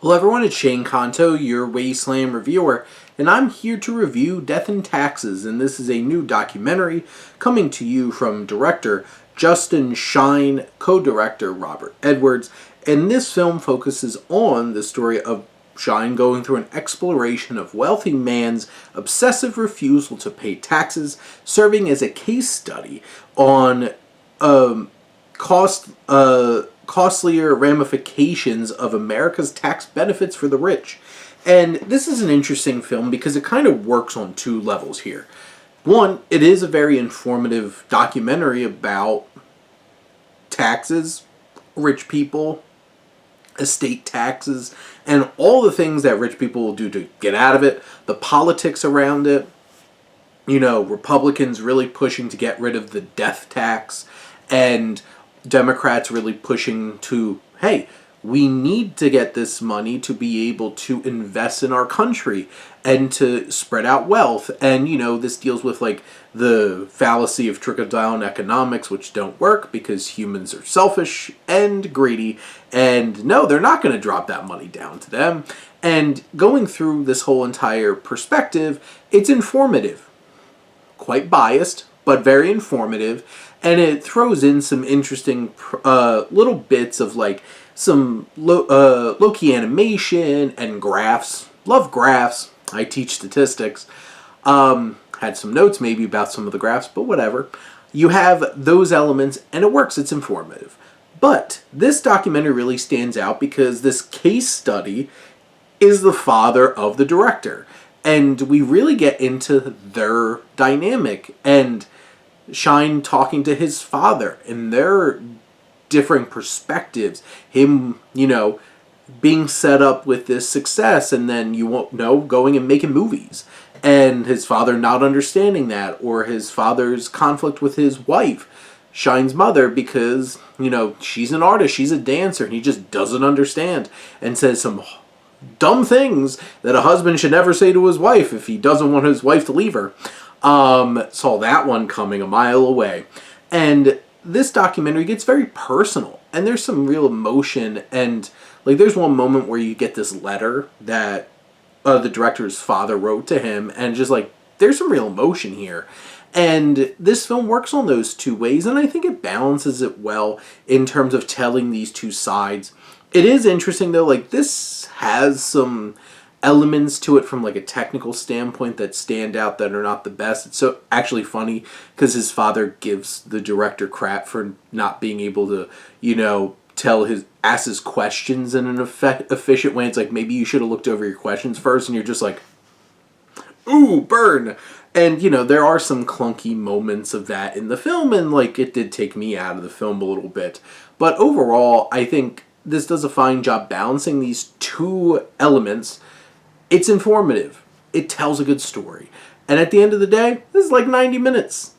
Hello everyone, it's Shane Kanto, your Wasteland reviewer, and I'm here to review Death and Taxes, and this is a new documentary coming to you from director Justin Shine, co-director Robert Edwards, and this film focuses on the story of Shine going through an exploration of wealthy man's obsessive refusal to pay taxes, serving as a case study on costlier ramifications of America's tax benefits for the rich. And this is an interesting film because it kind of works on two levels here. One, it is a very informative documentary about taxes, rich people, estate taxes, and all the things that rich people will do to get out of it, the politics around it, Republicans really pushing to get rid of the death tax, and Democrats really pushing to, hey, we need to get this money to be able to invest in our country and to spread out wealth. And, this deals with the fallacy of trickle-down economics, which don't work because humans are selfish and greedy. And no, they're not going to drop that money down to them. And going through this whole entire perspective, it's informative. Quite biased, but very informative. And it throws in some interesting little bits of some low-key animation and graphs. Love graphs. I teach statistics. Had some notes maybe about some of the graphs, but whatever. You have those elements and it works. It's informative. But this documentary really stands out because this case study is the father of the director. And we really get into their dynamic and Shine talking to his father and their differing perspectives. Him, being set up with this success and then going and making movies. And his father not understanding that, or his father's conflict with his wife, Shine's mother, because, she's an artist, she's a dancer, and he just doesn't understand and says some dumb things that a husband should never say to his wife if he doesn't want his wife to leave her. Saw that one coming a mile away. And this documentary gets very personal, and there's some real emotion, and there's one moment where you get this letter that the director's father wrote to him, and just there's some real emotion here. And this film works on those two ways, and I think it balances it well in terms of telling these two sides. It is interesting though, this has some elements to it from a technical standpoint that stand out that are not the best. It's so actually funny because his father gives the director crap for not being able to, ask his questions in an efficient way. It's maybe you should have looked over your questions first, and you're just ooh, burn. And, there are some clunky moments of that in the film, and it did take me out of the film a little bit. But overall, I think this does a fine job balancing these two elements. It's informative. It tells a good story. And at the end of the day, this is 90 minutes.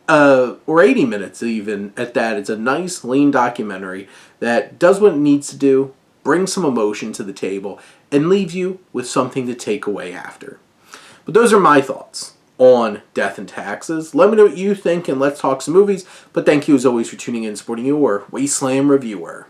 Or 80 minutes even at that. It's a nice, lean documentary that does what it needs to do, brings some emotion to the table, and leaves you with something to take away after. But those are my thoughts on Death and Taxes. Let me know what you think, and let's talk some movies. But thank you as always for tuning in and supporting your Wasteland reviewer.